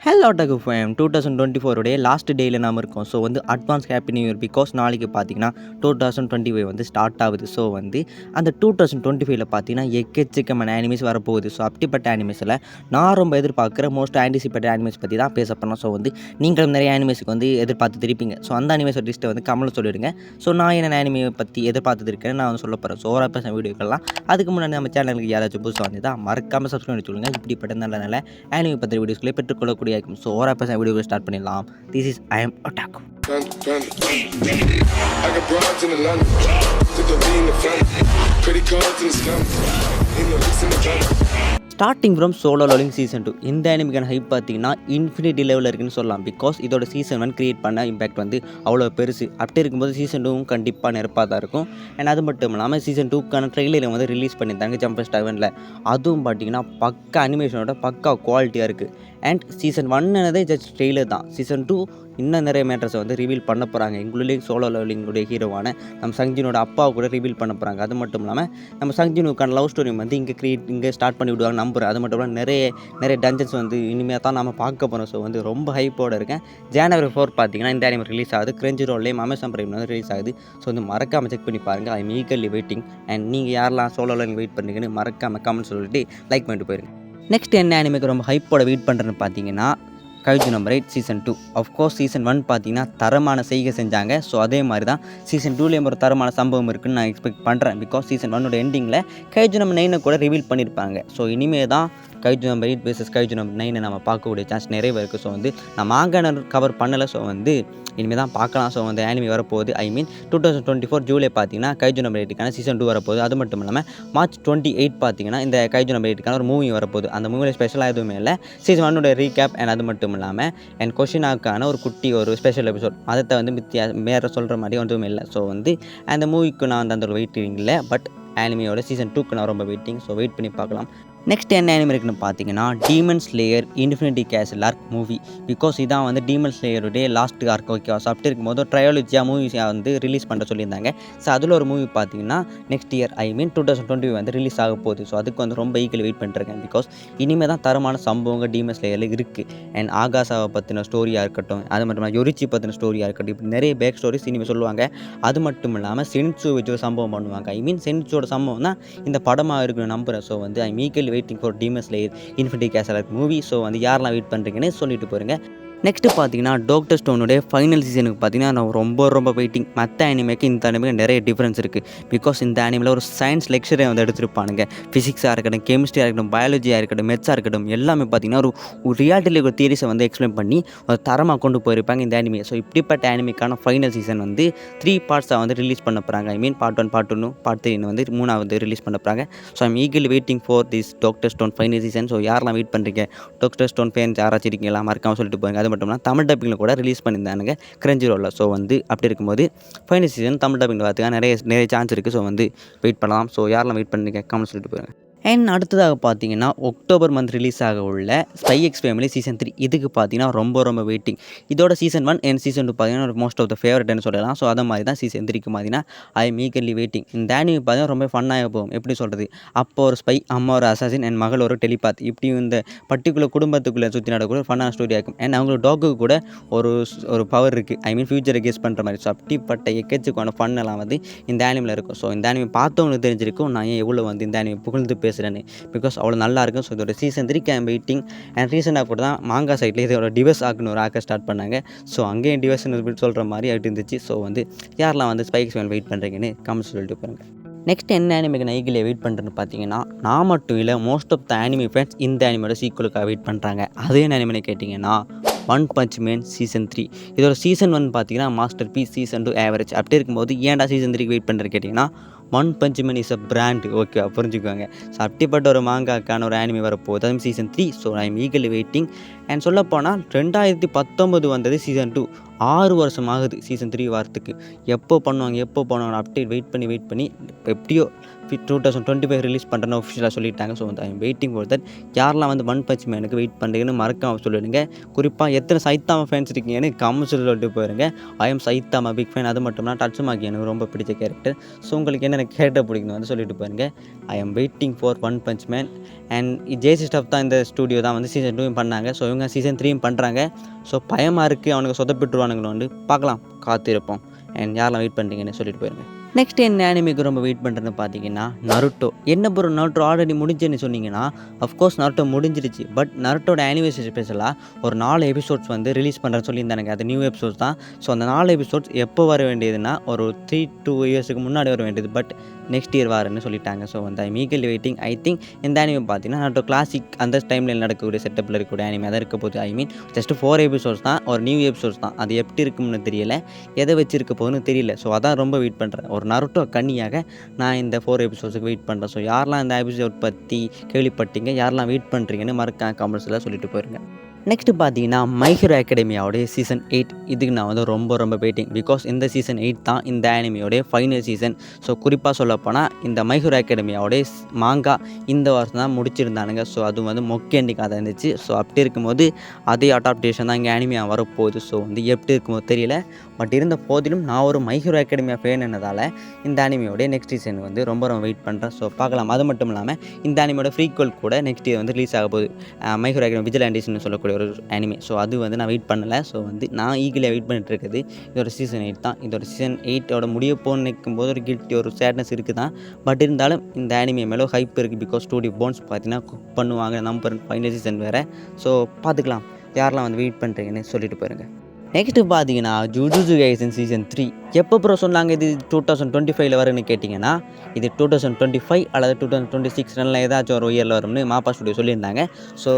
Hello டகு fame 2024 உடைய last டேயில் நாம் இருக்கோம். So advance happy new year. Because நாளைக்கு பார்த்தீங்கன்னா 2025 ஸ்டார்ட் ஆகுது. ஸோ அந்த 2025 பார்த்தீங்கன்னா எக்கச்சக்கமான அனிமேஸ் வரப்போகுது. ஸோ அப்படிப்பட்ட அனிமேஸில் நான் ரொம்ப எதிர்பார்க்குற மோஸ்ட் ஆன்டிசிபேட்டட் அனிமேஸ் பற்றி தான் பேச போனோம். ஸோ நீங்களும் நிறைய அனிமேஸுக்கு எதிர்பார்த்து இருப்பீங்க. ஸோ அந்த அனிமேஸ் லிஸ்ட்டை கமெண்ட்ல சொல்லிடுங்க. ஸோ நான் என்ன அனிமே பற்றி எதிர்பார்த்து இருக்கேன்னு நான் சொல்ல போகிறேன். ஸோ ஓரா பேச வீடியோக்கெல்லாம் அதுக்கு முன்னாடி நம்ம சேனலுக்கு யாராச்சும் புதுசாக வந்து தான் மறக்காமல் சப்ஸ்கிரைப் பண்ணி சொல்லுங்கள். இப்படிப்பட்ட நல்ல நல்ல அனிமே பற்றி வீடியோஸ்களை பெற்றுக்கொள்ளக்கூடிய இருக்கும். ஸோ ஓரா பேச வீடியோ ஸ்டார்ட் பண்ணிடலாம். திஸ் இஸ் ஐ எம் ஒட்டாக்கு. Starting from solo leveling season 2 இந்த அனிமிக்கான ஹைப் பார்த்தீங்கன்னா இன்ஃபினிட்டி லெவலில் இருக்குன்னு சொல்லலாம். பிகாஸ் இதோட சீசன் 1 கிரியேட் பண்ண இம்பாக்ட் அவ்வளோ பெருசு. அப்படி இருக்கும்போது சீசன் 2வும் கண்டிப்பாக நெருப்பாக தான் இருக்கும். அண்ட் அது மட்டும் இல்லாமல் சீசன் 2க்கான ட்ரெய்லரை ரிலீஸ் பண்ணியிருந்தாங்க ஜம்பஸ்ட் அவனில். அதுவும் பார்த்தீங்கன்னா பக்கா அனிமேஷனோட பக்கா குவாலிட்டியாக இருக்குது. அண்ட் சீசன் 1 ஜஸ்ட் ட்ரெய்லர் தான். சீசன் 2 இன்னும் நிறைய மேட்டர்ஸை ரிவீல் பண்ண போகிறாங்க. எங்களுடைய சோலோ லெவலிங்குடைய ஹீரோவான நம்ம சங்ஜினோட அப்பாவை கூட ரிவீல் பண்ண போகிறாங்க. அது மட்டும் இல்லாமல் நம்ம சங்ஜினுக்கான லவ் ஸ்டோரி இங்கே ஸ்டார்ட் பண்ணி விடுவாங்க நம்புகிறேன். அது மட்டும் இல்லாமல் நிறைய டஞ்சன்ஸ் இனிமேல் தான் நம்ம பார்க்க போகிறோம். ஸோ ரொம்ப ஹைப்போடு இருக்கேன். January 4 பார்த்தீங்கன்னா இந்த அனிமே ரிலீஸ் ஆகுது. கிரன்ச்சி ரோல்லேயும் Amazon Prime ரிலீஸ் ஆகுது. ஸோ மறக்காமல் செக் பண்ணி பாருங்கள். ஐ எம் ஈகர்லி வெயிட்டிங். அண்ட் நீங்கள் யாரெல்லாம் சோலோ லெவலிங் வெயிட் பண்ணுறீங்கன்னு மறக்காமல் கமெண்ட் சொல்லிட்டு லைக் பண்ணிட்டு போயிருங்க. நெக்ஸ்ட் என்ன அனிமேக்கு ரொம்ப ஹைப்போட வெயிட் பண்ணுறேன்னு பார்த்தீங்கன்னா kaiju number 8 season 2. Of course season 1 பார்த்தீங்கன்னா தரமான செய்கை செஞ்சாங்க. ஸோ அதே மாதிரி தான் சீசன் 2லேயும் ஒரு தரமான சம்பவம் இருக்குன்னு நான் எக்ஸ்பெக்ட் பண்ணுறேன். பிகாஸ் சீசன் 1 எண்டிங்கில் கைஜு நம்பர் 9 கூட ரிவீல் பண்ணியிருப்பாங்க. ஸோ இனிமேல் தான் kaiju number 8 vs kaiju number 9 நம்ம பார்க்கக்கூடிய சான்ஸ் நிறைய இருக்குது. ஸோ நான் மாங்கான கவர் பண்ணலை. ஸோ இனிமேல் தான் பார்க்கலாம். ஸோ ஆனிமி வரப்போகுது. ஐ மீன் 2024 ஜூலை பார்த்தீங்கன்னா கைஜு நம்பர் 8க்கான சீசன் 2 வரப்போகுது. அது மட்டும் இல்லாமல் March 28 பார்த்தீங்கன்னா இந்த கைஜு நம்பர் 8க்கான ஒரு மூவி வரப்போகுது. அந்த மூவியில் ஸ்பெஷலாக எதுவுமே இல்லை. சீசன் 1 ரீகேப் அண்ட் அது மட்டும் இல்லாமல் என் கொஷினாக்கான ஒரு குட்டி ஒரு ஸ்பெஷல் எபிசோட். அதை வேறு சொல்கிற மாதிரி ஒன்றுமே இல்லை. ஸோ அந்த மூவிக்கு நான் அந்த ஒரு வெயிட்டிங் இல்லை. பட் ஆனிமியோட சீசன் 2க்கு நான் ரொம்ப வெயிட்டிங். ஸோ வெயிட் பண்ணி பார்க்கலாம். நெக்ஸ்ட் என்ன அனிமே இருக்குன்னு பார்த்தீங்கன்னா Demon Slayer Infinity Castle Arc movie. Because இதான் டீமன் ஸ்லேயருடைய லாஸ்ட் ஆர்க். ஓகேவா? ஸோ அப்படி இருக்கும்போது ட்ரையாலஜியாக மூவிஸை ரிலீஸ் பண்ணுற சொல்லியிருந்தாங்க. ஸோ அதில் ஒரு மூவி பார்த்தீங்கன்னா next year I mean 2020 release ஆக போகுது. ஸோ அதுக்கு ரொம்ப ஈக்குவல் வெயிட் பண்ணிருக்கேன். பிகாஸ் இனிமேல் தான் தரமான சம்பவங்கள் டீமன் ஸ்லேயரில் இருக்குது. அண்ட் ஆகாசாவை பற்றின ஸ்டோரியாக இருக்கட்டும், அது மட்டும் இல்லாமல் யோரிச்சி பற்றின ஸ்டோரியாக இருக்கட்டும், இப்படி நிறைய பேக் ஸ்டோரிஸ் இனிமேல் சொல்லுவாங்க. அது மட்டும் இல்லாமல் சென்சு வச்சு ஒரு சம்பவம் பண்ணுவாங்க. ஐ மீன் சென்சோட சம்பவம் தான் இந்த படமாக இருக்குன்னு நம்புகிறேன். ஸோ ஐ மீக்கல் waiting for Demon Slayer Infinity Castle Arc movie. So யாரெல்லாம் வெயிட் பண்ணுறீங்கன்னு சொல்லிட்டு போகிறேங்க. நெக்ஸ்ட்டு பார்த்தீங்கன்னா டாக்டர் ஸ்டோனுடைய ஃபைனல் சீசனுக்கு பார்த்தீங்கன்னா நான் ரொம்ப வெயிட்டிங். மற்ற அனிமேக்கு இந்த அனிமேக்கு நிறைய டிஃப்ரென்ஸ் இருக்குது. பிகாஸ் இந்த அனிமில் ஒரு சயின்ஸ் லெக்சரை எடுத்துருப்பானுங்க. ஃபிசிக்ஸாக இருக்கட்டும், கெமிஸ்ட்ரியாக இருக்கட்டும், பயாலஜியாக இருக்கட்டும், மெத்ஸாக இருக்கட்டும், எல்லாமே பார்த்தீங்கன்னா ஒரு ரியாலிட்டியில் ஒரு தியரிஸை எக்ஸ்பிளைன் பண்ணி ஒரு தரமாக கொண்டு போயிருப்பாங்க இந்த அனிமே. ஸோ இப்படிப்பட்ட அனிமேக்கான ஃபைனல் சீசன் 3 பார்ட்ஸாக ரிலீஸ் பண்ண போகிறாங்க. ஐ மீன் பார்ட் 1, பார்ட் 2, பார்ட் 3 3 ரிலீஸ் பண்ண போகிறாங்க. So I'm eagerly waiting for this doctor stone final season. So யாரெல்லாம் வெயிட் பண்ணுறீங்க? டாக்டர் ஸ்டோன் ஃபேன்ஸ் யாராச்சும் இருக்கீங்களா? மறக்காமல் சொல்லிட்டு போங்க. அது மட்டும் இல்லாமல் தமிழ் டப்பிங்கில் கூட ரிலீஸ் பண்ணியிருந்தானுங்க கிரன்ச்சி ரோலில். ஸோ அப்படி இருக்கும்போது ஃபைனல் சீசன் தமிழ் டப்பிங்கில் பார்த்துக்க நிறைய சான்ஸ் இருக்குது. ஸோ வெயிட் பண்ணலாம். ஸோ யாரெல்லாம் வெயிட் பண்ணுறீங்க கமெண்ட் சொல்லிட்டு போயிருங்க. அண்ட் அடுத்ததாக பார்த்தீங்கன்னா October month ரிலீஸ் ஆக உள்ள ஸ்பை எக்ஸ் ஃபேமிலி சீசன் 3. இதுக்கு பார்த்தீங்கன்னா ரொம்ப வெயிட்டிங். இதோட சீசன் 1 அண்ட் சீசன் 2 பார்த்தீங்கன்னா மோஸ்ட் ஆஃப் த ஃபேவரட்னு சொல்லலாம். ஸோ அதை மாதிரி தான் சீசன் 3க்கு பார்த்தீங்கன்னா ஐ எம் ஈகர்லி வெயிட்டிங். இந்த அனிமே பார்த்தீங்கன்னா ரொம்ப ஃபன்னாக போகும். எப்படி சொல்கிறது, அப்போ ஒரு ஸ்பை, அம்மா ஒரு அசாசின் அண்ட் மகள் ஒரு டெலிபாத், இப்படி இந்த பர்டிகுலர் குடும்பத்துக்குள்ளே சுற்றி நடக்கிற ஒரு ஃபன்னான ஸ்டோரியாக இருக்கும். அண்ட் அவங்களோட டாக்குக்கு கூட ஒரு பவர் இருக்குது. ஐ மீன் ஃபியூச்சரை கெஸ் பண்ணுற மாதிரி. ஸோ அப்படிப்பட்ட எக்கச்சக்கான ஃபன்னெல்லாம் இந்த அனிமில் இருக்கும். ஸோ இந்த அனிமே பார்த்தவங்களுக்கு தெரிஞ்சிருக்கும் நான் ஏன் எவ்வளோ இந்த அனிமே புகழ்ந்து பேசுகிறேன்னு. பிகாஸ் அவ்வளோ நல்லா இருக்கும். ஸோ இதோட சீசன் 3க்கு ஐம் வெயிட்டிங். அண்ட் ரீசெண்டாக கூட தான் மாங்கா சைட்டில் இதோட டிவர்ஸ் ஆக்குன்னு ஒரு ஆக்க ஸ்டார்ட் பண்ணாங்க. ஸோ அங்கேயும் டிவர்ஸ்னு சொல்கிற மாதிரி ஆகிட்டு இருந்துச்சு. ஸோ யாரெல்லாம் ஸ்பைக்ஸ் மேலே வெயிட் பண்ணுறீங்கன்னு கமெண்ட்ஸ் சொல்லிட்டு போகிறாங்க. நெக்ஸ்ட் என்ன அனிமேக்கு நான் ஈகிலே வெயிட் பண்ணுறேன்னு பார்த்தீங்கன்னா நான் மட்டும் இல்லை, most of the anime fans இந்த அனிமேயோட சீக்குவலுக்காக வெயிட் பண்ணுறாங்க. அதே அனிமே கேட்டிங்கன்னா ஒன் பஞ்ச் மேன் சீசன் 3. இதோட சீசன் 1 பார்த்தீங்கன்னா மாஸ்டர் பீஸ், சீசன் 2 ஆவரேஜ். அப்படி இருக்கும்போது ஏன்டா சீசன் 3க்கு வெயிட் பண்ணுறேன்னு கேட்டிங்கன்னா One Punch Man is a brand. Okay, புரிஞ்சுக்கோங்க. ஸோ அப்படிப்பட்ட ஒரு மாங்காக்கான ஒரு அனிமே வரப்போகுது. அதுவும் season 3. So I am eagerly waiting. And சொல்லப்போனால் 2019 வந்தது சீசன் 2. 6 வருஷம் ஆகுது சீசன் 3 வரத்துக்கு. எப்போ பண்ணுவாங்க அப்டேட் வெயிட் பண்ணி எப்படியோ 2025 ரிலீஸ் பண்ணுறேன்னு ஒஃபிஷியலாக சொல்லிட்டாங்க. So I am waiting for that. யாரெல்லாம் வந்து ஒன் பஞ்ச் மேனுக்கு வெயிட் பண்ணுறீங்கன்னு மறக்காம சொல்லிடுங்க. குறிப்பாக எத்தனை சைத்தாமா ஃபேன்ஸ் இருக்கீங்கன்னு கமெண்ட்ஸில் சொல்லிட்டு போயிருங்க. I am Saitama big fan. அது மட்டும் இல்லாமல் டட்சுமாக்கி எனக்கு ரொம்ப பிடிச்ச கேரக்டர். ஸோ உங்களுக்கு என்னென்ன கேரக்டர் பிடிக்கணும் வந்து சொல்லிட்டு போயிருங்க. I am waiting for One Punch Man. And JC staff தான் இந்த ஸ்டூடியோ தான் வந்து சீசன் 2 பண்ணாங்க. ஸோ இவங்க சீசன் 3 பண்ணுறாங்க. ஸோ பயமாக இருக்குது அவனுக்கு சொதப்பிட்டுருவானுங்களோ வந்து பார்க்கலாம், காத்திருப்போம். அண்ட் யாரெல்லாம் வெயிட் பண்ணுறீங்கன்னு சொல்லிட்டு போயிருங்க. நெக்ஸ்ட் என்ன ஆனிமிக்கு ரொம்ப வெயிட் பண்ணுறதுன்னு பார்த்தீங்கன்னா நருட்டோ. என்ன ப்ரோ நருட்டோ ஆல்ரெடி முடிஞ்சுன்னு சொன்னீங்கன்னா, அஃப்கோர்ஸ் நருட்டோ முடிஞ்சிருச்சு. பட் நருட்டோட ஆனிவர்சரி ஸ்பெஷலாக ஒரு 4 எபிசோட்ஸ் வந்து ரிலீஸ் பண்ணுறேன்னு சொல்லியிருந்தாங்க. அது நியூ எபிசோட்ஸ் தான். ஸோ அந்த 4 எபிசோட்ஸ் எப்போ வர வேண்டியதுன்னா ஒரு 3-2 இயர்ஸுக்கு முன்னாடி வர வேண்டியது. பட் நெக்ஸ்ட் இயர் வாரன்னு சொல்லிட்டாங்க. ஸோ வந்து ஐ மீகலி வெயிட்டிங். ஐ திங்க் இந்த ஆனிமே பார்த்தீங்கன்னா நருட்டோ கிளாசிக் அந்த டைமில் நடக்கக்கூடிய செட்டப்பில் இருக்கக்கூடிய ஆனிமே தான் இருக்க போகுது. ஐ மீன் ஜஸ்ட் 4 எபிசோட்ஸ் தான், ஒரு நியூ எபிசோட்ஸ் தான். அது எப்படி இருக்கும்னு தெரியல, எதை வச்சிருக்க போகுதுன்னு தெரியல. ஸோ அதான் ரொம்ப வெயிட் பண்ணுறேன். ஒரு நருட்டோ கண்ணியாக நான் இந்த 4 எபிசோட்ஸுக்கு வெயிட் பண்ணுறேன். ஸோ யாரெல்லாம் இந்த எபிசோட் பற்றி கேள்விப்பட்டீங்க, யாரெல்லாம் வெயிட் பண்ணுறீங்கன்னு மறக்காம கமெண்ட்ஸில் சொல்லிட்டு போயிருங்க. நெக்ஸ்ட்டு பார்த்தீங்கன்னா மை ஹீரோ அகாடமியாவோடைய சீசன் 8. இதுக்கு நான் வந்து ரொம்ப வெயிட்டிங். பிகாஸ் இந்த சீசன் 8 தான் இந்த ஆனிமியோடைய ஃபைனல் சீசன். ஸோ குறிப்பாக சொல்லப்போனால் இந்த மை ஹீரோ அகாடமியாவோடைய மாங்கா இந்த வருஷம் தான் முடிச்சிருந்தானுங்க. ஸோ அது வந்து மொக்கேண்டி கதை இருந்துச்சு. ஸோ அப்படி இருக்கும்போது அதே அடாப்டேஷன் தான் இங்கே ஆனிமியாக வரப்போகுது. ஸோ வந்து எப்படி இருக்கும்போது தெரியல. பட் இருந்த போதிலும் நான் ஒரு மை ஹீரோ அகாடமியா ஃபேன் என்னதால் இந்த ஆனிமியோடைய நெக்ஸ்ட் சீசன் வந்து ரொம்ப வெயிட் பண்ணுறேன். ஸோ பார்க்கலாம். அது மட்டும் இல்லாமல் இந்த ஆனிமியோட ஃப்ரீக்வல் கூட நெக்ஸ்ட் இயர் வந்து ரிலீஸ் ஆக போகுது. மை ஹீரோ அகாடமி விஜிலாண்டிஸ்னு சொல்லக்கூடிய ஒரு ஆனிமே. ஸோ அது வந்து நான் வெயிட் பண்ணலை. ஸோ வந்து நான் ஈகிலியாக வெயிட் பண்ணிட்டு இருக்குது இதோட சீசன் 8 தான். இதோட சீசன் 8ஓட முடிய போன்னு நிற்கும் போது ஒரு கில்ட்டி ஒரு சேட்னஸ் இருக்குது தான். பட் இருந்தாலும் இந்த ஆனிமே மேலே ஹைப் இருக்குது. பிகாஸ் ஸ்டூடியோ போன்ஸ் பார்த்தீங்கன்னா குக் பண்ணுவாங்க. நம்பர் ஃபைனல் சீசன் வேறு. ஸோ பார்த்துக்கலாம், யாரெல்லாம் வந்து வெயிட் பண்ணுறீங்கன்னு சொல்லிட்டு போயிருங்க. நெக்ஸ்ட்டு பார்த்தீங்கன்னா ஜுஜுட்சு கைசன் சீசன் 3 எப்போ ப்ரோ சொன்னாங்க இது 2025 வரும்னு கேட்டிங்கன்னா, இது 2025 அல்லது 2026 ஏதாச்சும் ஒரு இயரில் வரும்னு மாப்பா ஸ்டுடியோ சொல்லியிருந்தாங்க. ஸோ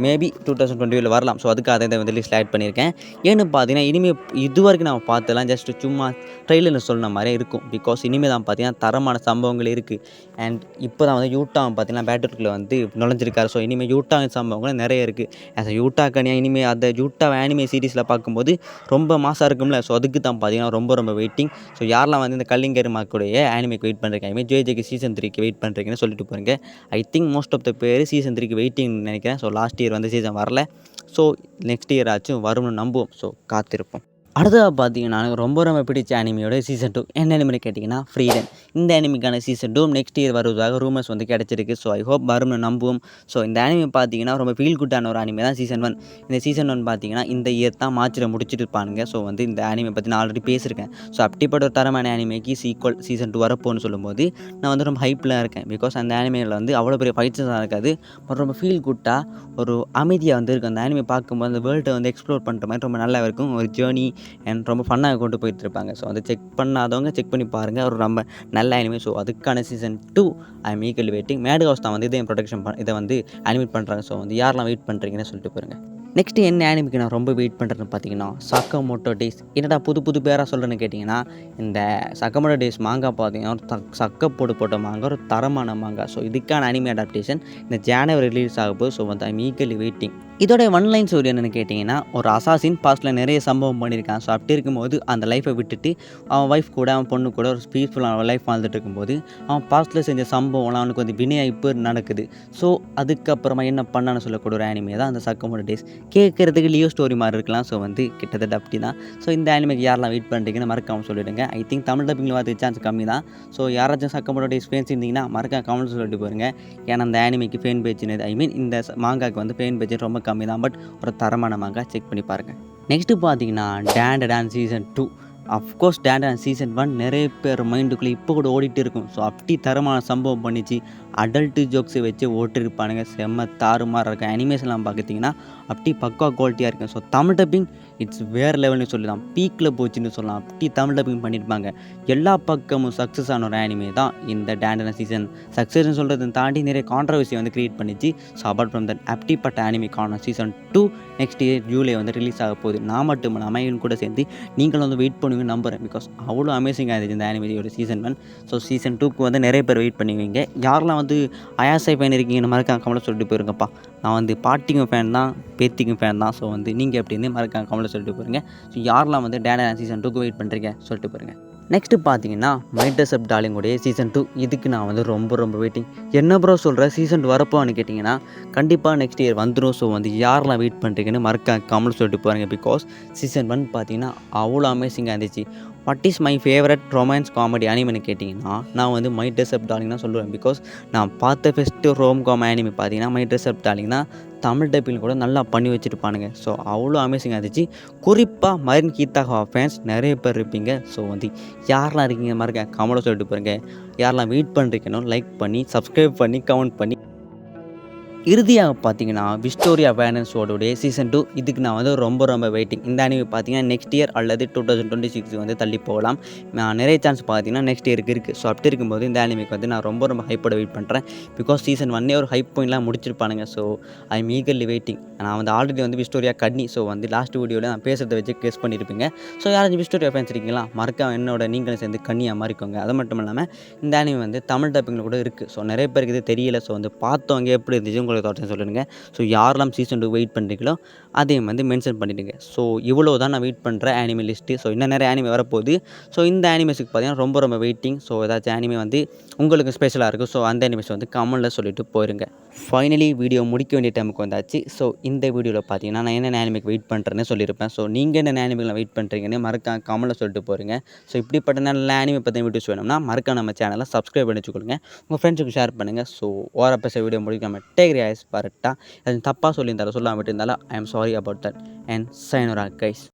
மேபி 2025 வரலாம். ஸோ அதுக்காக இதை வந்து லிஸ்ட்டில் ஆட் பண்ணியிருக்கேன். ஏன்னு பார்த்தீங்கன்னா இனிமேல் இது வரைக்கும் நம்ம பார்த்தலாம் ஜஸ்ட் சும்மா ட்ரெயிலரில் சொன்ன மாதிரியே இருக்கும். பிகாஸ் இனிமேல் தான் பார்த்தீங்கன்னா தரமான சம்பவங்கள் இருக்குது. அண்ட் இப்போ தான் வந்து யூட்டாவும் பார்த்தீங்கன்னா பேட்டருக்குள்ளே வந்து நுழைஞ்சிருக்காரு. ஸோ இனிமேல் யூட்டாவின் சம்பவங்கள் நிறைய இருக்குது. ஆஸ் அ யூட்டா கனியாக இனிமேல் அந்த யூட்டா ஆனிமே சீரீஸில் பார்க்கும்போது ரொம்ப மாசாக இருக்கும்ல. ஸோ அதுக்கு தான் பார்த்தீங்கன்னா ரொம்ப வெயிட்டிங். ஸோ யாரெல்லாம் வந்து இந்த கல்லிங்கர் மாக்குடைய ஆனிமேக்கு வெயிட் பண்ணுறீங்க, ஐ மீன் ஜேஜேக்கு சீசன் 3க்கு வெயிட் பண்ணுறீங்கன்னு சொல்லிட்டு போகிறீங்க. I think most of the பேர் சீசன் 3க்கு வெயிட்டிங்னு நினைக்கிறேன். ஸோ லாஸ்ட் இயர் வந்து சீசன் வரல. ஸோ நெக்ஸ்ட் இயர் ஆச்சும் வரும்னு நம்புவோம். ஸோ காத்திருப்போம். அடுத்ததாக பார்த்தீங்கன்னா எனக்கு ரொம்ப பிடிச்ச அனிமியோட சீசன் 2 என்ன அனிமின்னு கேட்டிங்கன்னா ஃப்ரீடன். இந்த அனிமிக்கான சீசன் 2 நெக்ஸ்ட் இயர் வருவதாக ரூமர்ஸ் வந்து கிடச்சிருக்கு. ஸோ ஐ ஹோப் வரும்னு நம்புவோம். ஸோ இந்த அனிமி பார்த்தீங்கன்னா ரொம்ப ஃபீல் குட்டான ஒரு அனிமே தான் சீசன் 1. இந்த சீசன் 1 பார்த்தீங்கன்னா இந்த இயர் தான் மார்ச்சில் முடிச்சுட்டு இருப்பானுங்க. ஸோ வந்து இந்த அனிமே பற்றி நான் ஆல்ரெடி பேசியிருக்கேன். ஸோ அப்படிப்பட்ட ஒரு தரமான அனிமேக்கு சீக்வல் சீசன் 2 வரப்போன்னு சொல்லும்போது நான் வந்து ரொம்ப ஹைப்பில் இருக்கேன். பிகாஸ் அந்த அனிமேயில் வந்து அவ்வளோ பெரிய ஃபைட்ஸாக இருக்காது. பட் ரொம்ப ஃபீல் குட்டாக ஒரு அமைதியாக வந்து இருக்கும். அந்த அனிமே பார்க்கும்போது அந்த வேர்ல்டை வந்து எக்ஸ்ப்ளோர் பண்ணுற மாதிரி ரொம்ப நல்லா இருக்கும். ஒரு ஜேர்னி அண்ட் ரொம்ப ஃபன்னாக கொண்டு போயிட்டுருப்பாங்க. ஸோ அதை செக் பண்ணாதவங்க செக் பண்ணி பாருங்கள். ஒரு ரொம்ப நல்ல அனிமே. ஸோ அதுக்கான season 2 I am eagerly waiting. Madhouse தான் வந்து இதை ப்ரொடக்ஷன் இதை வந்து அனிமேட் பண்ணுறாங்க. ஸோ வந்து யாரெல்லாம் வெயிட் பண்ணுறீங்கன்னு சொல்லிட்டு போயிருங்க. நெக்ஸ்ட்டு என்ன ஆனிமிக்கு நான் ரொம்ப வெயிட் பண்ணுறேன்னு பார்த்தீங்கன்னா சக்கமோட்டோ டேஸ். என்னடா புது பேராக சொல்கிறேன்னு கேட்டிங்கன்னா, இந்த சக்கமோட்டோ டேஸ் மாங்கா பார்த்தீங்கன்னா ஒரு சக்கப்போடு போட்ட மாங்கா, ஒரு தரமான மாங்கா. ஸோ இதுக்கான அனிமே அடாப்டேஷன் இந்த ஜனவரி ரிலீஸ் ஆக போது. ஸோ வந்து ஐம் ஈகலி வெயிட்டிங். இதோட ஒன் லைன் ஸ்டோரி என்னென்னு கேட்டிங்கன்னா, ஒரு அசாசின் பாஸ்ட்டில் நிறைய சம்பவம் பண்ணியிருக்கான். ஸோ அப்படி இருக்கும்போது அந்த லைஃப்பை விட்டுட்டு அவன் ஒய்ஃப் கூட அவன் பொண்ணு கூட ஒரு பீஸ்ஃபுல்லான லைஃப் வாழ்ந்துட்டு இருக்கும்போது அவன் பாஸ்ட்டில் செஞ்ச சம்பவம்லாம் அவனுக்கு வந்து வினையாக இப்போ நடக்குது. ஸோ அதுக்கப்புறமா என்ன பண்ணான்னு சொல்லக்கூடிய ஒரு ஆனிமே தான் அந்த சக்கமோட்டோ டேஸ். கேட்குறதுக்கு லியோ ஸ்டோரி மாதிரி இருக்கலாம். ஸோ வந்து கிட்டத்தட்ட அப்படி தான். ஸோ இந்த ஆனிமேக்கு யாரெல்லாம் வெயிட் பண்ணுறீங்கன்னு மறக்காமல் சொல்லிவிடுங்க. ஐ திங்க் தமிழ் டப்பிங்கில் வரதுக்கு சான்ஸ் கம்மி தான். ஸோ யாராச்சும் சக்கமோட்டோ டேஸ் ஃபேன்ஸ் இருந்தீங்கன்னா மறக்காம கமெண்ட்ஸ் சொல்லிட்டு போயிருங்க. ஏன்னா அந்த ஆனிமேக்கு ஃபேன் பேஜ்னு ஐ மீன் இந்த மாங்காக்கு வந்து ஃபேன் பேஜ் ரொம்ப கம்மி தான். பட் ஒரு தரமான மாங்கா செக் பண்ணி பாருங்கள். நெக்ஸ்ட்டு பார்த்தீங்கன்னா டேண்டடான் சீசன் 2. அஃப்கோர்ஸ் டேண்டடான் சீசன் 1 நிறைய பேர் மைண்டுக்குள்ளே இப்போ கூட ஓடிட்டு இருக்கும். ஸோ அப்படி தரமான சம்பவம் பண்ணிச்சு. அடல்ட்டு ஜோக்ஸை வச்சு ஓட்டிருப்பானுங்க. செம்ம தாறுமாறாக இருக்கும். அனிமேஷன்லாம் பார்த்திங்கன்னா அப்படி பக்கா குவாலிட்டியாக இருக்கும். ஸோ தமிழ் டப்பிங் இட்ஸ் வேறு லெவல்னு சொல்லலாம். பீக்கில் போச்சுன்னு சொல்லலாம். அப்படி தமிழ் டப்பிங் பண்ணியிருப்பாங்க. எல்லா பக்கமும் சக்ஸஸ் ஆன ஒரு ஆனிமே தான் இந்த டேண்டடான் சீசன். சக்ஸஸ்ன்னு சொல்கிறத தாண்டி நிறைய கான்ட்ரவர்சி வந்து க்ரியேட் பண்ணிச்சு. ஸோ அபார்ட் ஃப்ரம் தட் அப்படிப்பட்ட ஆனிமேக்கான சீசன் 2 நெக்ஸ்ட் இயர் ஜூலை வந்து ரிலீஸ் ஆக போகுது. நான் மட்டும் இல்லாமல் இவன் கூட சேர்ந்து நீங்களும் வந்து வெயிட் பண்ணுவீங்கன்னு நம்புகிறேன். பிகாஸ் அவ்வளோ அமேசிங்காக இருந்துச்சு இந்த ஆனிமேயோட சீசன் 1. ஸோ சீசன் 2க்கு வந்து நிறைய பேர் வெயிட் பண்ணுவீங்க. யாரெல்லாம் வந்து யாராவது அயாசை ஃபேன் இருக்கீங்கன்னு மறக்காம கமெண்ட்ல சொல்லிட்டு போயிருங்கப்பா. நான் வந்து பாட்டிக்கும் ஃபேன் தான், பேத்திக்கும் ஃபேன் தான். ஸோ வந்து நீங்கள் எப்படின்னு மறக்காம கமெண்ட்ல சொல்லிட்டு போயிருங்க. ஸோ யாரெல்லாம் வந்து டேடன் சீசன் 2க்கு வெயிட் பண்ணுறீங்க சொல்லிட்டு போயிருங்க. நெக்ஸ்ட்டு பார்த்தீங்கன்னா மைட்ரஸ் அப் டார்லிங்கோடைய சீசன் 2 இதுக்கு நான் வந்து ரொம்ப வெயிட்டிங். என்ன ப்ரோ சொல்கிற சீசன் 2 வரப்போன்னு கேட்டிங்கன்னா கண்டிப்பாக நெக்ஸ்ட் இயர் வந்துடும். ஸோ வந்து யாரெல்லாம் வெயிட் பண்ணுறீங்கன்னு மறக்காம கமெண்ட் சொல்லிட்டு போகிறாங்க. பிகாஸ் சீசன் 1 பார்த்தீங்கன்னா அவ்வளோ அமேசிங்காக இருந்துச்சு. What is my favourite romance comedy அனிமின்னு கேட்டிங்கன்னா நான் வந்து மைட்ரஸ் அப் டார்லிங் தான் சொல்லுவேன். பிகாஸ் நான் பார்த்த ஃபஸ்ட்டு ரோம் காம் அனிமி பார்த்தீங்கன்னா மைட்ரஸ் அப் டார்லிங் தான். தமிழ் டப்பில் கூட நல்லா பண்ணி வச்சுருப்பானுங்க. ஸோ அவ்வளோ அமேசிங்காக இருந்துச்சு. குறிப்பாக மரின் கீதாகா ஃபேன்ஸ் நிறைய பேர் இருப்பீங்க. ஸோ வந்து யாரெல்லாம் இருக்கீங்க மறக்க கமெண்ட்ல சொல்லிட்டு போகிறேங்க. யாரெல்லாம் வெயிட் பண்ணுறீங்கன்னு லைக் பண்ணி சப்ஸ்கிரைப் பண்ணி கமெண்ட் பண்ணி இறுதியாக பார்த்தீங்கன்னா விக்டோரியா வேலன்ஸோடைய சீசன் 2 இதுக்கு நான் வந்து ரொம்ப வெயிட்டிங். இந்த அனிமி பார்த்தீங்கன்னா நெக்ஸ்ட் இயர் அல்லது 2026 வந்து தள்ளி போகலாம். நான் நிறைய சான்ஸ் பார்த்தீங்கன்னா நெக்ஸ்ட் இயருக்கு இருக்குது. ஸோ அப்படி இருக்கும்போது இந்த அனிமிக்கு வந்து நான் ரொம்ப ஹைப்போட வெயிட் பண்ணுறேன். பிகாஸ் சீசன் 1 ஒரு ஹைப் பாயிண்ட்லாம் முடிச்சிருப்பானுங்க. So I am eagerly waiting. நான் வந்து ஆல்ரெடி வந்து விக்டோரியா கன்னி. ஸோ வந்து லாஸ்ட் வீடியோவில் நான் பேசுகிறத வச்சு கெஸ் பண்ணியிருப்பீங்க. ஸோ யாராச்சும் விக்டோரியா ஃபேன்ஸ் இருக்கீங்களா மறக்காம என்னோட நீங்களும் சேர்ந்து கன்னியாக மாறிக்கோங்க. அது மட்டும் இல்லாமல் இந்த அனிமி வந்து தமிழ் டப்பிங்கில் கூட இருக்குது. ஸோ நிறைய பேருக்கு இது தெரியல. ஸோ வந்து பார்த்தவங்க எப்படி இருந்துச்சு உங்களுக்கு தோட்டம் சொல்லுங்க. ஸோ யாரெல்லாம் சீசன் 2 வெயிட் பண்ணுறீங்களோ அதையும் வந்து மென்ஷன் பண்ணிவிடுங்க. ஸோ இவ்வளோ தான் நான் வெயிட் பண்ணுற ஆனிமி லிஸ்ட்டு. ஸோ இன்னும் நிறைய ஆனிமி வரப்போகுது. ஸோ இந்த ஆனிமேஸுக்கு பார்த்தீங்கன்னா ரொம்ப வெயிட்டிங். ஸோ ஏதாச்சும் ஆனிமி வந்து உங்களுக்கு ஸ்பெஷலாக இருக்கும். ஸோ அந்த ஆனிமேஸ் வந்து கமெண்ட்டில் சொல்லிட்டு போயிருங்க. ஃபைனலி வீடியோ முடிக்க வேண்டிய டைமுக்கு வந்தாச்சு. ஸோ இந்த வீடியோவில் பார்த்தீங்கன்னா நான் என்னென்ன ஆனிமிக்கு வெயிட் பண்ணுறேன்னு சொல்லியிருப்பேன். ஸோ நீங்கள் என்னென்ன ஆனிமிக்கெலாம் வெயிட் பண்ணுறீங்கன்னு மறக்காம கமெண்ட்டில் சொல்லிட்டு போகிறீங்க. ஸோ இப்படிப்பட்ட நல்ல ஆனிமி பற்றின வீடியோஸ் வேணும்னா மறக்காம நம்ம சேனலை சப்ஸ்கிரைப் பண்ணி வச்சுக்கொள்ளுங்க. உங்கள் ஃப்ரெண்ட்ஸுக்கு ஷேர் பண்ணுங்கள். ஸோ ஓரப்பச வீடியோ முடிக்காமல் டேக் ரைஸ் பரட்டா அது தப்பாக சொல்லியிருந்தாலும் சொல்லாமல் விட்டுருந்தாலும் I am sorry about that and sayonara guys.